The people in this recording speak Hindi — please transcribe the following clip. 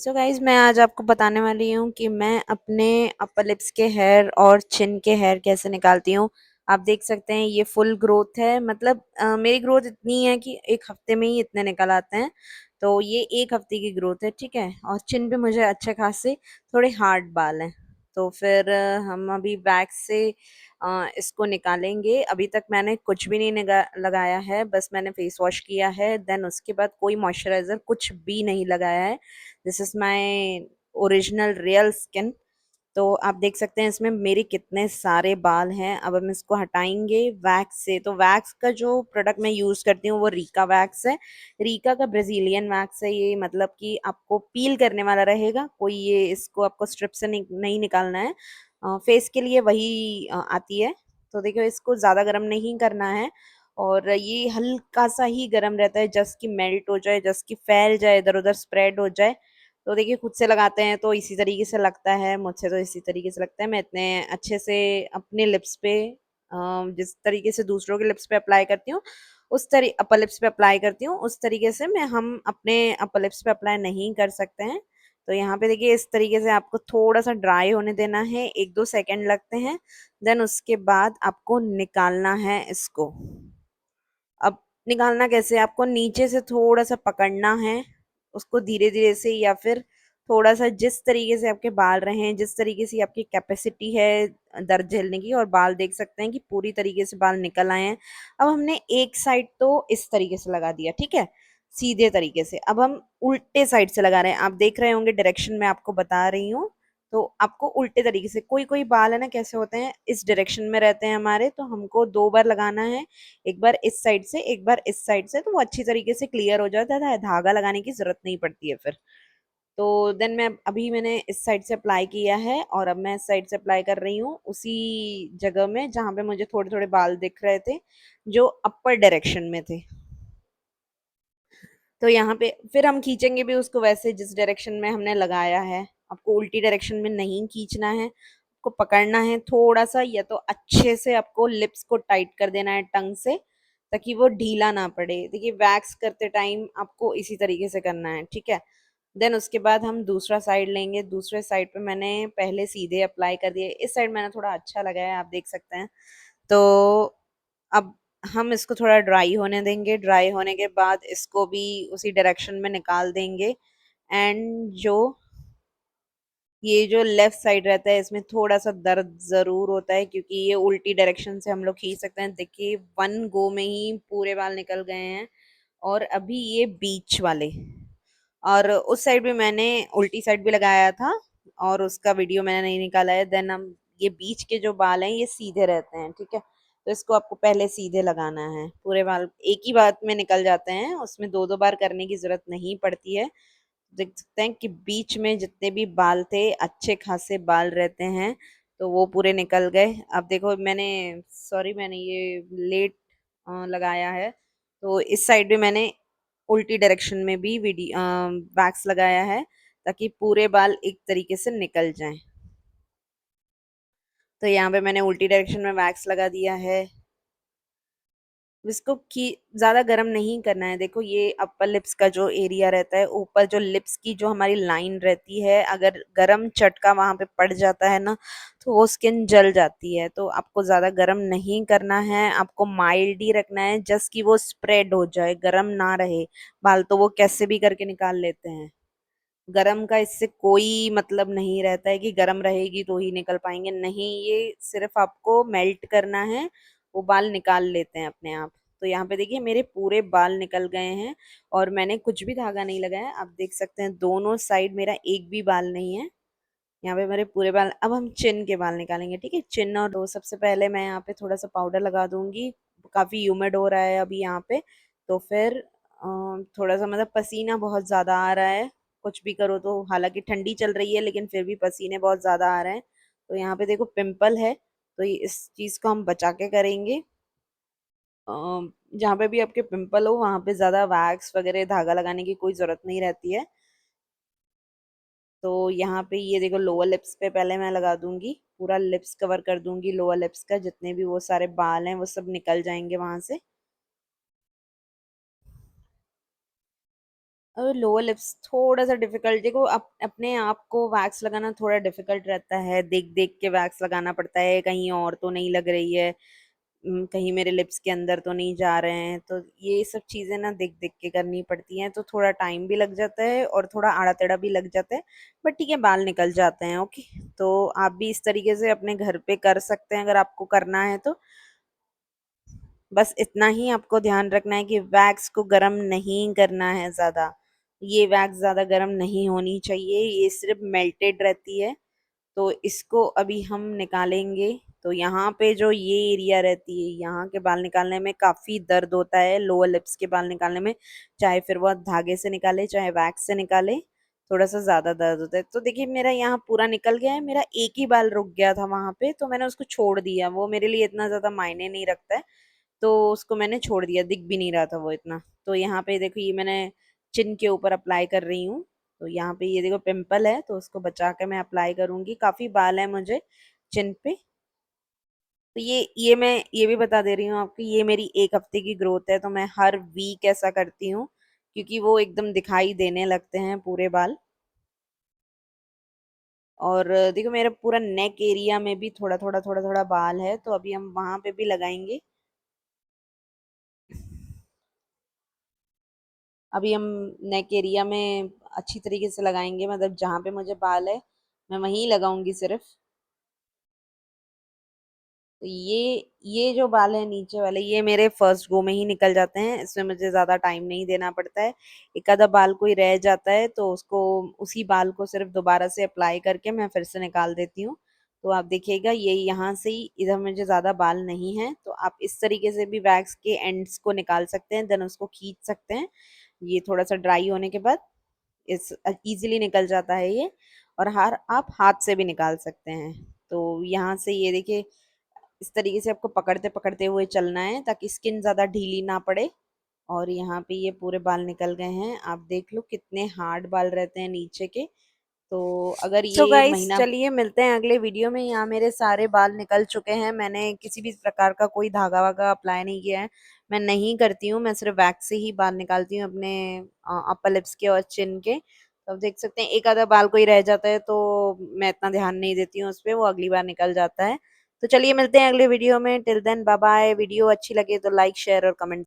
सो गाइज मैं आज आपको बताने वाली हूँ कि मैं अपने अपर लिप्स के हेयर और चिन के हेयर कैसे निकालती हूँ। आप देख सकते हैं ये फुल ग्रोथ है, मतलब मेरी ग्रोथ इतनी है कि एक हफ्ते में ही इतने निकल आते हैं। तो ये एक हफ्ते की ग्रोथ है, ठीक है। और चिन पे मुझे अच्छे खासे थोड़े हार्ड बाल हैं। तो फिर हम अभी वैक्स से इसको निकालेंगे। अभी तक मैंने कुछ भी नहीं लगाया है, बस मैंने फेस वॉश किया है। देन उसके बाद कोई मॉइस्चराइजर कुछ भी नहीं लगाया है। This is my original real skin. तो आप देख सकते हैं इसमें मेरे कितने सारे बाल हैं। अब हम इसको हटाएंगे वैक्स से। तो वैक्स का जो प्रोडक्ट मैं यूज करती हूँ वो रीका वैक्स है। रीका का ब्राजीलियन वैक्स है ये, मतलब कि आपको पील करने वाला रहेगा। कोई ये इसको आपको स्ट्रिप से नहीं निकालना है। फेस के लिए वही आती है। तो देखो इसको ज्यादा गर्म नहीं करना है, और ये हल्का सा ही गर्म रहता है, जस्ट कि मेल्ट हो जाए, जस्ट कि फैल जाए, इधर उधर स्प्रेड हो जाए। तो देखिए खुद से लगाते हैं तो इसी तरीके से लगता है, मुझसे तो इसी तरीके से लगता है। मैं इतने अच्छे से अपने लिप्स पे जिस तरीके से दूसरों के लिप्स पे अप्लाई करती हूँ, उस तरीके अपर लिप्स पे अप्लाई करती हूँ, उस तरीके से हम अपने अपर लिप्स पे अप्लाई नहीं कर सकते हैं। तो यहाँ पे देखिए इस तरीके से आपको थोड़ा सा ड्राई होने देना है, 1-2 सेकंड लगते हैं। देन उसके बाद आपको निकालना है इसको। अब निकालना कैसे, आपको नीचे से थोड़ा सा पकड़ना है उसको धीरे धीरे से, या फिर थोड़ा सा जिस तरीके से आपके बाल रहे हैं, जिस तरीके से आपकी कैपेसिटी है दर्द झेलने की। और बाल देख सकते हैं कि पूरी तरीके से बाल निकल आए हैं। अब हमने एक साइड तो इस तरीके से लगा दिया, ठीक है, सीधे तरीके से। अब हम उल्टे साइड से लगा रहे हैं। आप देख रहे होंगे डायरेक्शन मैं आपको बता रही हूँ। तो आपको उल्टे तरीके से, कोई कोई बाल है ना कैसे होते हैं, इस डायरेक्शन में रहते हैं हमारे, तो हमको 2 बार लगाना है। एक बार इस साइड से, एक बार इस साइड से, तो वो अच्छी तरीके से क्लियर हो जाता है, धागा लगाने की जरूरत नहीं पड़ती है फिर। तो देन मैंने इस साइड से अप्लाई किया है, और अब मैं इस साइड से अप्लाई कर रही हूँ उसी जगह में जहां पे मुझे थोड़े थोड़े बाल दिख रहे थे, जो अपर डायरेक्शन में थे। तो यहाँ पे फिर हम खींचेंगे भी उसको वैसे जिस डायरेक्शन में हमने लगाया है। आपको उल्टी डायरेक्शन में नहीं खींचना है, आपको पकड़ना है थोड़ा सा, या तो अच्छे से आपको लिप्स को टाइट कर देना है टंग से, ताकि वो ढीला ना पड़े। देखिए वैक्स करते टाइम आपको इसी तरीके से करना है, ठीक है। देन उसके बाद हम दूसरा साइड लेंगे। दूसरे साइड पे मैंने पहले सीधे अप्लाई कर दिए, इस साइड मैंने थोड़ा अच्छा लगाया, आप देख सकते हैं। तो अब हम इसको थोड़ा ड्राई होने देंगे। ड्राई होने के बाद इसको भी उसी डायरेक्शन में निकाल देंगे। एंड ये जो लेफ्ट साइड रहता है इसमें थोड़ा सा दर्द जरूर होता है, क्योंकि ये उल्टी डायरेक्शन से हम लोग खींच सकते हैं। देखिए 1 गो में ही पूरे बाल निकल गए हैं। और अभी ये बीच वाले, और उस साइड भी मैंने उल्टी साइड भी लगाया था, और उसका वीडियो मैंने नहीं निकाला है। देन हम ये बीच के जो बाल हैं ये सीधे रहते हैं, ठीक है। तो इसको आपको पहले सीधे लगाना है। पूरे बाल एक ही बात में निकल जाते हैं, उसमें 2-2 बार करने की जरूरत नहीं पड़ती है। देख सकते हैं कि बीच में जितने भी बाल थे, अच्छे खासे बाल रहते हैं, तो वो पूरे निकल गए। अब देखो मैंने, सॉरी, मैंने ये लेट लगाया है। तो इस साइड भी मैंने उल्टी डायरेक्शन में भी वैक्स लगाया है, ताकि पूरे बाल एक तरीके से निकल जाएं। तो यहाँ पे मैंने उल्टी डायरेक्शन में वैक्स लगा दिया है। इसको की ज्यादा गर्म नहीं करना है। देखो ये अपर लिप्स का जो एरिया रहता है, ऊपर जो लिप्स की जो हमारी लाइन रहती है, अगर गर्म चटका वहां पे पड़ जाता है ना, तो वो स्किन जल जाती है। तो आपको ज्यादा गर्म नहीं करना है, आपको माइल्ड ही रखना है, जस्ट कि वो स्प्रेड हो जाए, गर्म ना रहे। बाल तो वो कैसे भी करके निकाल लेते हैं। गरम का इससे कोई मतलब नहीं रहता है कि गरम रहेगी तो ही निकल पाएंगे, नहीं, ये सिर्फ आपको मेल्ट करना है, वो बाल निकाल लेते हैं अपने आप। तो यहाँ पे देखिए मेरे पूरे बाल निकल गए हैं, और मैंने कुछ भी धागा नहीं लगाया। आप देख सकते हैं दोनों साइड मेरा एक भी बाल नहीं है। यहाँ पे मेरे पूरे बाल। अब हम चिन के बाल निकालेंगे, ठीक है। चिन, और तो सबसे पहले मैं यहाँ पे थोड़ा सा पाउडर लगा दूंगी। काफी ह्यूमिड हो रहा है अभी यहाँ पे, तो फिर थोड़ा सा, मतलब पसीना बहुत ज्यादा आ रहा है। कुछ भी करो तो, हालांकि ठंडी चल रही है लेकिन फिर भी पसीने बहुत ज्यादा आ रहे हैं। तो यहाँ पे देखो पिंपल है, तो इस चीज को हम बचा के करेंगे। जहाँ पे भी आपके पिंपल हो वहां पे ज्यादा वैक्स वगैरह धागा लगाने की कोई जरूरत नहीं रहती है। तो यहाँ पे ये देखो लोअर लिप्स पे पहले मैं लगा दूंगी, पूरा लिप्स कवर कर दूंगी। लोअर लिप्स का जितने भी वो सारे बाल हैं वो सब निकल जाएंगे वहां से। और लोअर लिप्स थोड़ा-सा डिफ़िकल्ट, देखो अपने आप को वैक्स लगाना थोड़ा डिफ़िकल्ट रहता है, देख-देख के वैक्स लगाना पड़ता है, कहीं और तो नहीं लग रही है, कहीं मेरे लिप्स के अंदर तो नहीं जा रहे हैं, तो ये सब चीज़ें ना देख-देख के करनी पड़ती हैं, तो थोड़ा टाइम भी लग जाता है और थोड़ा आड़ा-टेढ़ा भी लग जाता है, बट ठीक है, बाल निकल जाते हैं, ओके। तो आप भी इस तरीके से अपने घर पे कर सकते हैं अगर आपको करना है तो। बस इतना ही आपको ध्यान रखना है कि वैक्स को गरम नहीं करना है ज़्यादा। ये वैक्स ज़्यादा गरम नहीं होनी चाहिए, ये सिर्फ़ मेल्टेड रहती है। तो इसको अभी हम निकालेंगे। तो यहाँ पे जो ये एरिया रहती है, यहाँ के बाल निकालने में काफ़ी दर्द होता है, लोअर लिप्स के बाल निकालने में, चाहे फिर वो धागे से निकाले, चाहे वैक्स से निकाले, थोड़ा-सा ज़्यादा दर्द होता है। तो देखिए मेरा यहाँ पूरा निकल गया है, मेरा एक ही बाल रुक गया था वहाँ पे, तो मैंने उसको छोड़ दिया, वो मेरे लिए इतना ज़्यादा मायने नहीं रखता है। तो उसको मैंने छोड़ दिया, दिख भी नहीं रहा था वो इतना। तो यहाँ पे देखो ये मैंने चिन के ऊपर अप्लाई कर रही हूँ। तो यहाँ पे ये देखो पिंपल है, तो उसको बचा के मैं अप्लाई करूँगी। काफ़ी बाल है मुझे चिन पे। तो ये मैं ये भी बता दे रही हूँ आपको, ये मेरी 1 हफ्ते की ग्रोथ है, तो मैं हर वीक ऐसा करती हूँ, क्योंकि वो एकदम दिखाई देने लगते हैं पूरे बाल। और देखो मेरा पूरा नेक एरिया में भी थोड़ा-थोड़ा, थोड़ा-थोड़ा बाल है, तो अभी हम वहाँ पे भी लगाएँगे। अभी हम नेक एरिया में अच्छी तरीके से लगाएँगे, मतलब जहाँ पे मुझे बाल है, मैं वहीं लगाऊँगी सिर्फ़। तो ये जो बाल है नीचे वाले, ये मेरे फर्स्ट गो में ही निकल जाते हैं, इसमें मुझे ज़्यादा टाइम नहीं देना पड़ता है। एक आधा बाल कोई रह जाता है तो उसको, उसी बाल को सिर्फ़ दोबारा से अप्लाई करके मैं फिर से निकाल देती हूँ। तो आप देखिएगा ये यहाँ से ही, इधर मुझे ज़्यादा बाल नहीं हैं, तो आप इस तरीके से भी वैक्स के एंड्स को निकाल सकते हैं, देन उसको खींच सकते हैं। ये थोड़ा-सा ड्राई होने के बाद ईज़िली निकल जाता है ये, और आप हाथ से भी निकाल सकते हैं। तो यहाँ से ये देखिए, इस तरीके से आपको पकड़ते-पकड़ते हुए चलना है ताकि स्किन ज़्यादा ढीली ना पड़े। और यहाँ पे ये पूरे बाल निकल गए हैं। आप देख लो कितने हार्ड बाल रहते हैं नीचे के। तो अगर सो ये गाइस महीना, चलिए मिलते हैं अगले वीडियो में। यहाँ मेरे सारे बाल निकल चुके हैं, मैंने किसी भी प्रकार का कोई धागा वागा अप्लाई नहीं किया है, मैं नहीं करती हूँ, मैं सिर्फ वैक्स से ही बाल निकालती हूँ अपने अपर लिप्स के और चिन के। तो आप देख सकते हैं एक आधा बाल कोई रह जाता है तो मैं इतना ध्यान नहीं देती हूँ उस पे, वो अगली बार निकल जाता है। तो चलिए मिलते हैं अगले वीडियो में, till then bye bye. Video अच्छी लगे तो लाइक शेयर और कमेंट